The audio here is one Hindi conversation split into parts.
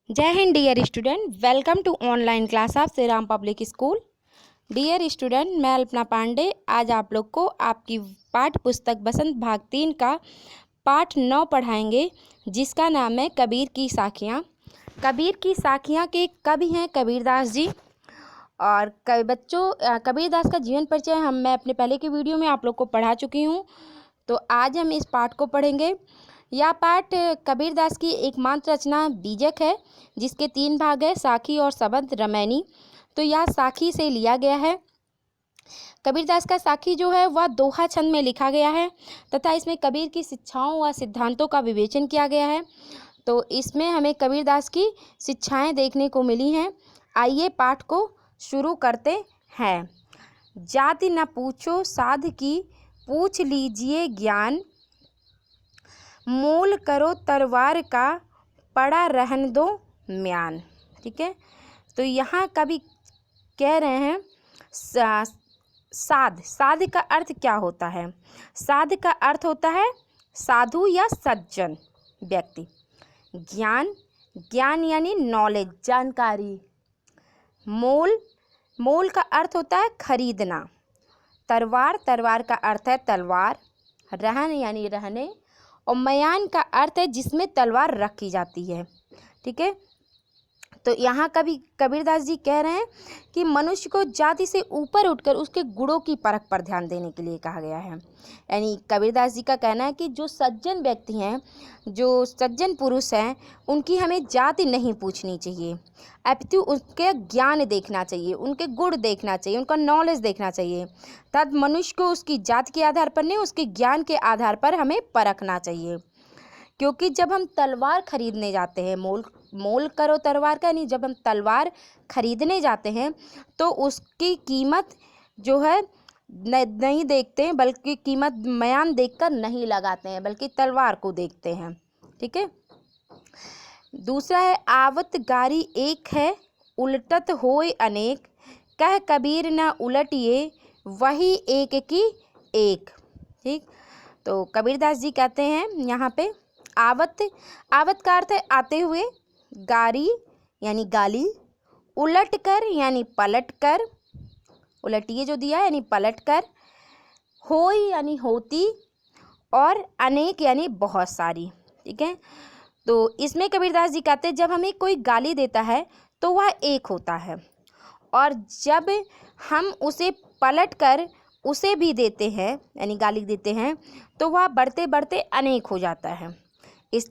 जय Hind dear student, welcome to online class of Shri Ram public school. Dear student, मैं अल्पना पांडे आज आप लोग को आपकी पाठ्य पुस्तक बसंत भाग 3 का पाठ 9 पढ़ाएंगे, जिसका नाम है कबीर की साखियाँ। कबीर की साखियाँ के कवि हैं कबीरदास जी। और बच्चों, कबीरदास का जीवन परिचय मैं अपने पहले की वीडियो में आप लोग को पढ़ा चुकी हूँ। तो आज हम इस पाठ को पढ़ेंगे। यह पाठ कबीरदास की एकमात्र रचना बीजक है, जिसके 3 भाग है, साखी और सबंत रमैनी। तो यह साखी से लिया गया है। कबीरदास का साखी जो है वह दोहा छंद में लिखा गया है तथा इसमें कबीर की शिक्षाओं व सिद्धांतों का विवेचन किया गया है। तो इसमें हमें कबीरदास की शिक्षाएं देखने को मिली हैं। आइए पाठ को शुरू करते हैं। जाति न पूछो साध की, पूछ लीजिए ज्ञान। मोल करो तलवार का, पड़ा रहन दो म्यान। ठीक है, तो यहाँ कवि कह रहे हैं साध का अर्थ क्या होता है। साध का अर्थ होता है साधु या सज्जन व्यक्ति। ज्ञान यानी नॉलेज, जानकारी। मोल का अर्थ होता है खरीदना। तलवार का अर्थ है तलवार। रहन यानी रहने। और म्यान का अर्थ है जिसमें तलवार रखी जाती है। ठीक है, तो यहाँ कबीरदास जी कह रहे हैं कि मनुष्य को जाति से ऊपर उठकर उसके गुणों की परख पर ध्यान देने के लिए कहा गया है। यानी कबीरदास जी का कहना है कि जो सज्जन व्यक्ति हैं, जो सज्जन पुरुष हैं, उनकी हमें जाति नहीं पूछनी चाहिए, अपितु उसके ज्ञान देखना चाहिए, उनके गुण देखना चाहिए, उनका नॉलेज देखना चाहिए। तब मनुष्य को उसकी जाति के आधार पर नहीं, उसके ज्ञान के आधार पर हमें परखना चाहिए। क्योंकि जब हम तलवार खरीदने जाते हैं, मोल करो तलवार का, यानी जब हम तलवार खरीदने जाते हैं तो उसकी कीमत जो है नहीं देखते हैं, बल्कि कीमत म्यान देखकर नहीं लगाते हैं, बल्कि तलवार को देखते हैं। ठीक है, दूसरा है आवत गारी एक है, उलटत होय अनेक। कह कबीर न उलटिए, वही एक की एक। ठीक, तो कबीरदास जी कहते हैं यहाँ पे आवत का अर्थ है आते हुए, गारी यानी गाली, उलट कर यानी पलट कर, उलटिए जो दिया यानी पलट कर, होय यानी होती, और अनेक यानी बहुत सारी। ठीक है, तो इसमें कबीरदास जी कहते हैं जब हमें कोई गाली देता है तो वह एक होता है, और जब हम उसे पलट कर उसे भी देते हैं यानी गाली देते हैं तो वह बढ़ते बढ़ते अनेक हो जाता है।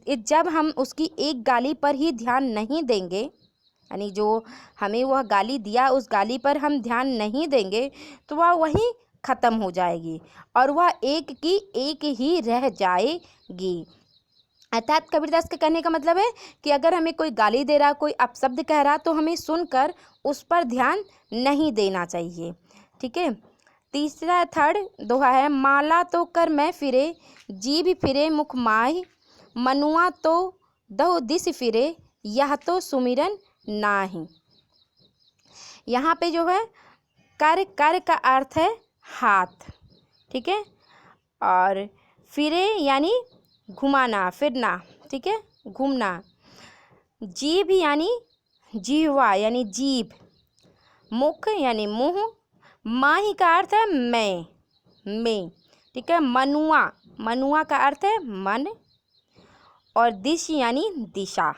जब हम उसकी एक गाली पर ही ध्यान नहीं देंगे, यानी जो हमें वह गाली दिया उस गाली पर हम ध्यान नहीं देंगे तो वह वहीं ख़त्म हो जाएगी और वह एक की एक ही रह जाएगी। अर्थात कबीरदास के कहने का मतलब है कि अगर हमें कोई गाली दे रहा, कोई अपशब्द कह रहा, तो हमें सुनकर उस पर ध्यान नहीं देना चाहिए। ठीक है, तीसरा थर्ड दोहा है, माला तो कर मैं फिरे, जीभ फिरे मुख माही। मनुआ तो दो दिस फिरे, यह तो सुमिरन नाही। यहाँ पे जो है कर का अर्थ है हाथ। ठीक है, और फिरे यानी घुमाना, फिरना। ठीक है, घूमना। जीभ यानी जीवा यानी जीभ। मुख यानी मुंह। माही का अर्थ है मैं। ठीक है, मनुआ का अर्थ है मन। और दिश यानी दिशा।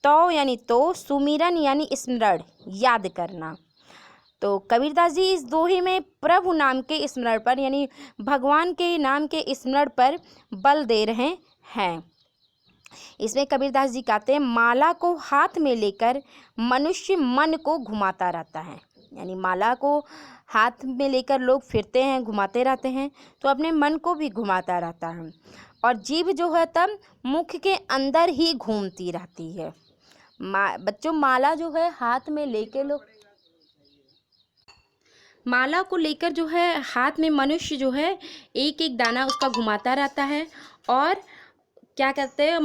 तो यानी तो, सुमिरन यानी स्मरण, याद करना। तो कबीरदास जी इस दोहे में प्रभु नाम के स्मरण पर यानी भगवान के नाम के स्मरण पर बल दे रहे हैं। इसमें कबीरदास जी कहते हैं माला को हाथ में लेकर मनुष्य मन को घुमाता रहता है। यानी माला को हाथ में लेकर लोग फिरते हैं, घुमाते रहते हैं, तो अपने मन को भी घुमाता रहता है। और जीभ जो है तब मुख के अंदर ही घूमती रहती है। बच्चों, माला जो है हाथ में लेके लोग, माला को लेकर जो है हाथ में मनुष्य जो है एक एक दाना उसका घुमाता रहता है और क्या कहते हैं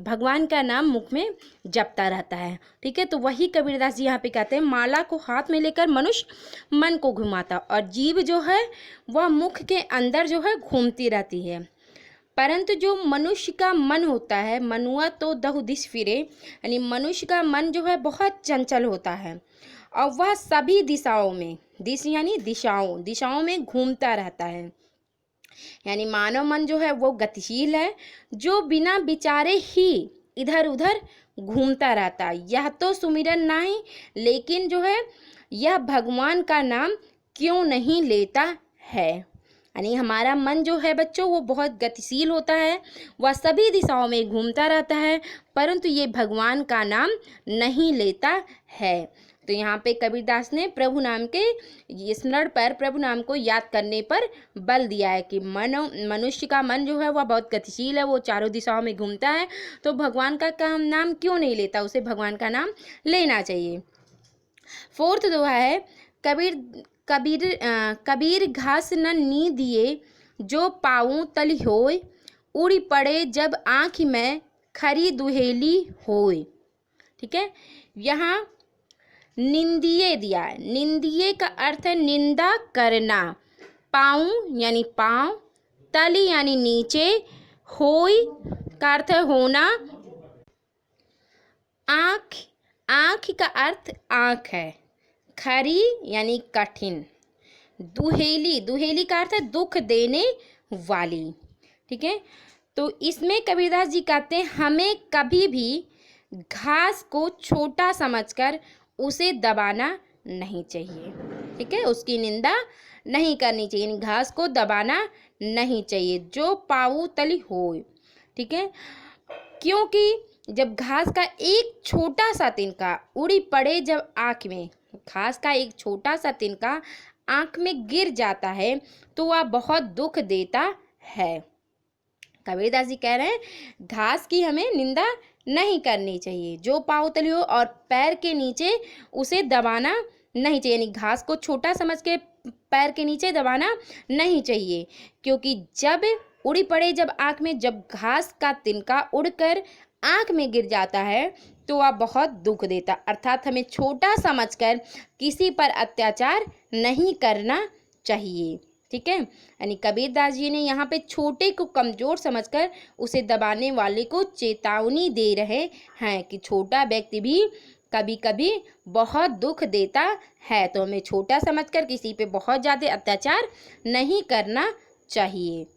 भगवान का नाम मुख में जपता रहता है। ठीक है, तो वही कबीरदास जी यहाँ पे कहते हैं माला को हाथ में लेकर मनुष्य मन को घुमाता, और जीभ जो है वह मुख के अंदर जो है घूमती रहती है। परंतु जो मनुष्य का मन होता है, मनुआ तो दहु दिश फिरे, यानी मनुष्य का मन जो है बहुत चंचल होता है और वह सभी दिशाओं में, दिश यानी दिशाओं दिशाओं में घूमता रहता है। यानी मानव मन जो है वो गतिशील है, जो बिना विचारे ही इधर उधर घूमता रहता है। यह तो सुमिरन नहीं, लेकिन जो है यह भगवान का नाम क्यों नहीं लेता है। यानी हमारा मन जो है बच्चों वो बहुत गतिशील होता है, वह सभी दिशाओं में घूमता रहता है, परंतु ये भगवान का नाम नहीं लेता है। तो यहाँ पे कबीरदास ने प्रभु नाम के स्मरण पर, प्रभु नाम को याद करने पर बल दिया है कि मनुष्य का मन जो है वह बहुत गतिशील है, वो चारों दिशाओं में घूमता है, तो भगवान का नाम क्यों नहीं लेता, उसे भगवान का नाम लेना चाहिए। फोर्थ दोहा है, कबीर घास न नी दिए, जो पाऊँ तल होय, उड़ी पड़े जब आँख में खरी दुहेली होय। ठीक है, यहाँ निंदिए दिया है। निंदिए का अर्थ है निंदा करना, पाऊँ यानी पाँव, तली यानी नीचे, होय का अर्थ है होना, आँख, आँख का अर्थ आँख है, खरी यानी कठिन, दुहेली, दुहेली का अर्थ है दुख देने वाली। ठीक है, तो इसमें कबीरदास जी कहते हैं हमें कभी भी घास को छोटा समझकर उसे दबाना नहीं चाहिए। ठीक है, उसकी निंदा नहीं करनी चाहिए, घास को दबाना नहीं चाहिए, जो पाऊ तली होय। ठीक है, क्योंकि जब घास का एक छोटा सा तिनका उड़ी पड़े जब आँख में, घास का एक छोटा सा तिनका आँख में गिर जाता है तो वह बहुत दुख देता है। कबीरदास जी कह रहे हैं घास की हमें निंदा नहीं करनी चाहिए, जो पाँव तली हो और पैर के नीचे उसे दबाना नहीं चाहिए, यानी घास को छोटा समझ के पैर के नीचे दबाना नहीं चाहिए, क्योंकि जब उड़ी पड़े जब आँख में, जब घास का तिनका उड़कर आँख में गिर जाता है तो वह बहुत दुख देता, अर्थात हमें छोटा समझकर किसी पर अत्याचार नहीं करना चाहिए। ठीक है, यानी कबीरदास जी ने यहाँ पे छोटे को कमज़ोर समझकर उसे दबाने वाले को चेतावनी दे रहे हैं कि छोटा व्यक्ति भी कभी कभी बहुत दुख देता है, तो हमें छोटा समझकर किसी पे बहुत ज़्यादा अत्याचार नहीं करना चाहिए।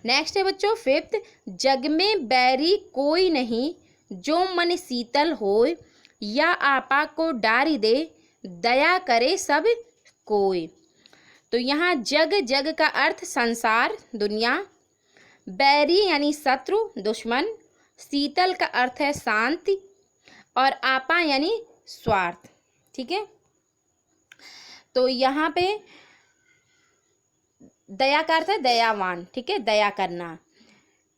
नेक्स्ट है बच्चों फिफ्थ, जग में बैरी कोई नहीं, जो मन शीतल होय, या आपा को डारी दे, दया करे सब कोई। तो यहाँ जग, जग का अर्थ संसार, दुनिया, बैरी यानी शत्रु, दुश्मन, शीतल का अर्थ है शांति, और आपा यानी स्वार्थ। ठीक है, तो यहाँ पे दया का अर्थ है दयावान। ठीक है, दया करना।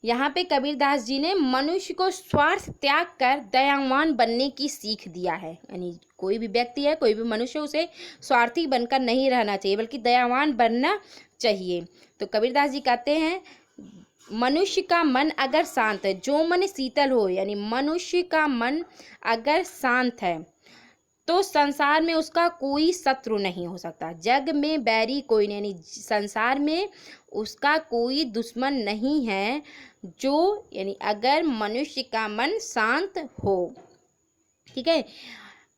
यहाँ पे कबीरदास जी ने मनुष्य को स्वार्थ त्याग कर दयावान बनने की सीख दिया है, यानी कोई भी व्यक्ति है, कोई भी मनुष्य, उसे स्वार्थी बनकर नहीं रहना चाहिए बल्कि दयावान बनना चाहिए। तो कबीरदास जी कहते हैं मनुष्य का मन अगर शांत है, जो मन शीतल हो, यानी मनुष्य का मन अगर शांत है तो संसार में उसका कोई शत्रु नहीं हो सकता। जग में बैरी कोई नहीं, यानी संसार में उसका कोई दुश्मन नहीं है, जो यानी अगर मनुष्य का मन शांत हो। ठीक है,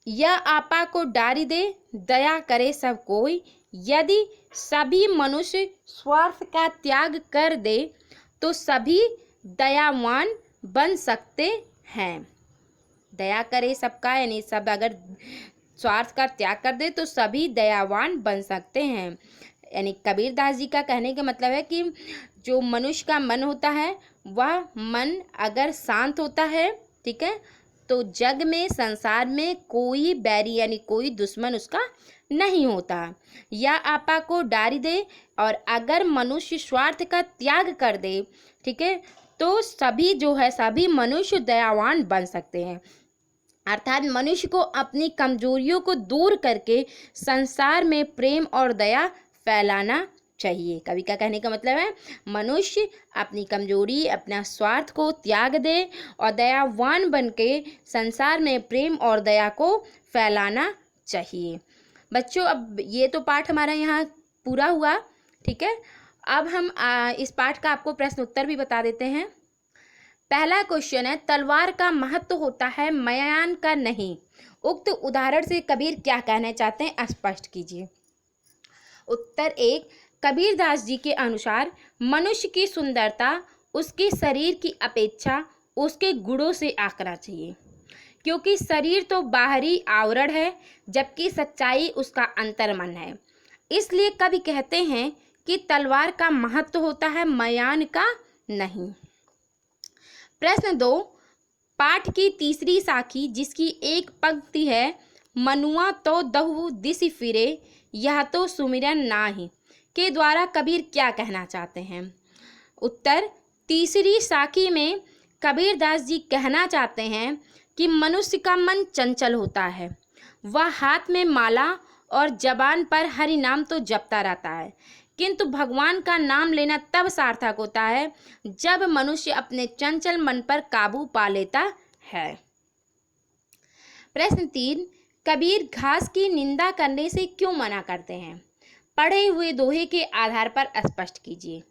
यह आपा को डारी दे, दया करे सब कोई। यदि सभी मनुष्य स्वार्थ का त्याग कर दे तो सभी दयावान बन सकते हैं। दया करे सबका, यानी सब अगर स्वार्थ का त्याग कर दे तो सभी दयावान बन सकते हैं। यानी कबीरदास जी का कहने का मतलब है कि जो मनुष्य का मन होता है वह मन अगर शांत होता है, ठीक है, तो जग में, संसार में कोई बैरी यानी कोई दुश्मन उसका नहीं होता। या आपा को डारी दे, और अगर मनुष्य स्वार्थ का त्याग कर दे, ठीक है, तो सभी जो है सभी मनुष्य दयावान बन सकते हैं। अर्थात मनुष्य को अपनी कमजोरियों को दूर करके संसार में प्रेम और दया फैलाना चाहिए। कवि का कहने का मतलब है मनुष्य अपनी कमजोरी, अपना स्वार्थ को त्याग दे और दयावान बन के संसार में प्रेम और दया को फैलाना चाहिए। बच्चों अब ये तो पाठ हमारा यहाँ पूरा हुआ, ठीक है। अब हम इस पाठ का आपको प्रश्न उत्तर भी बता देते हैं। पहला क्वेश्चन है, तलवार का महत्व होता है मयान का नहीं। उक्त उदाहरण से कबीर क्या कहना चाहते हैं, स्पष्ट कीजिए। उत्तर 1, कबीरदास जी के अनुसार मनुष्य की सुंदरता उसके शरीर की अपेक्षा उसके गुणों से आंकना चाहिए, क्योंकि शरीर तो बाहरी आवरण है जबकि सच्चाई उसका अंतर्मन है। इसलिए कवि कहते हैं कि तलवार का महत्व होता है मयान का नहीं। प्रश्न 2, पाठ की तीसरी साखी जिसकी एक पंक्ति है, मनुआ तो दहु दिसि फिरे यह तो सुमिरन नाही, के द्वारा कबीर क्या कहना चाहते हैं। उत्तर, तीसरी साखी में कबीरदास जी कहना चाहते हैं कि मनुष्य का मन चंचल होता है, वह हाथ में माला और जबान पर हरि नाम तो जपता रहता है, किंतु भगवान का नाम लेना तब सार्थक होता है जब मनुष्य अपने चंचल मन पर काबू पा लेता है। प्रश्न 3, कबीर घास की निंदा करने से क्यों मना करते हैं, पढ़े हुए दोहे के आधार पर स्पष्ट कीजिए।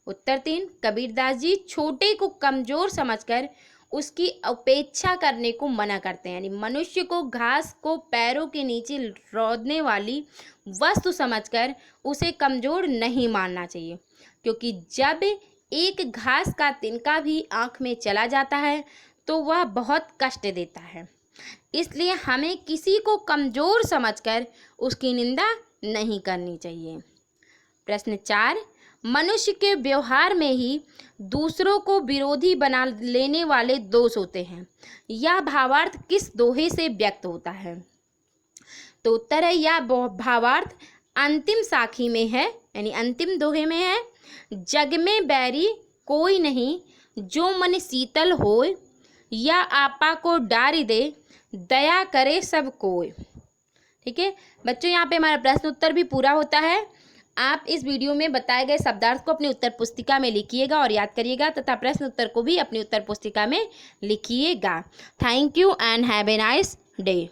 उत्तर 3, कबीरदास जी छोटे को कमजोर समझकर उसकी उपेक्षा करने को मना करते हैं, यानी मनुष्य को घास को पैरों के नीचे रौंदने वाली वस्तु समझकर उसे कमजोर नहीं मानना चाहिए, क्योंकि जब एक घास का तिनका भी आँख में चला जाता है तो वह बहुत कष्ट देता है। इसलिए हमें किसी को कमजोर समझकर उसकी निंदा नहीं करनी चाहिए। प्रश्न 4, मनुष्य के व्यवहार में ही दूसरों को विरोधी बना लेने वाले दोष होते हैं, यह भावार्थ किस दोहे से व्यक्त होता है। तो उत्तर है, यह भावार्थ अंतिम साखी में है, यानी अंतिम दोहे में है। जग में बैरी कोई नहीं, जो मन शीतल होय, या आपा को डारी दे, दया करे सब कोय। ठीक है बच्चों, यहाँ पे हमारा प्रश्न उत्तर भी पूरा होता है। आप इस वीडियो में बताए गए शब्दार्थ को अपनी उत्तर पुस्तिका में लिखिएगा और याद करिएगा, तथा प्रश्न उत्तर को भी अपनी उत्तर पुस्तिका में लिखिएगा। Thank you and have a nice day.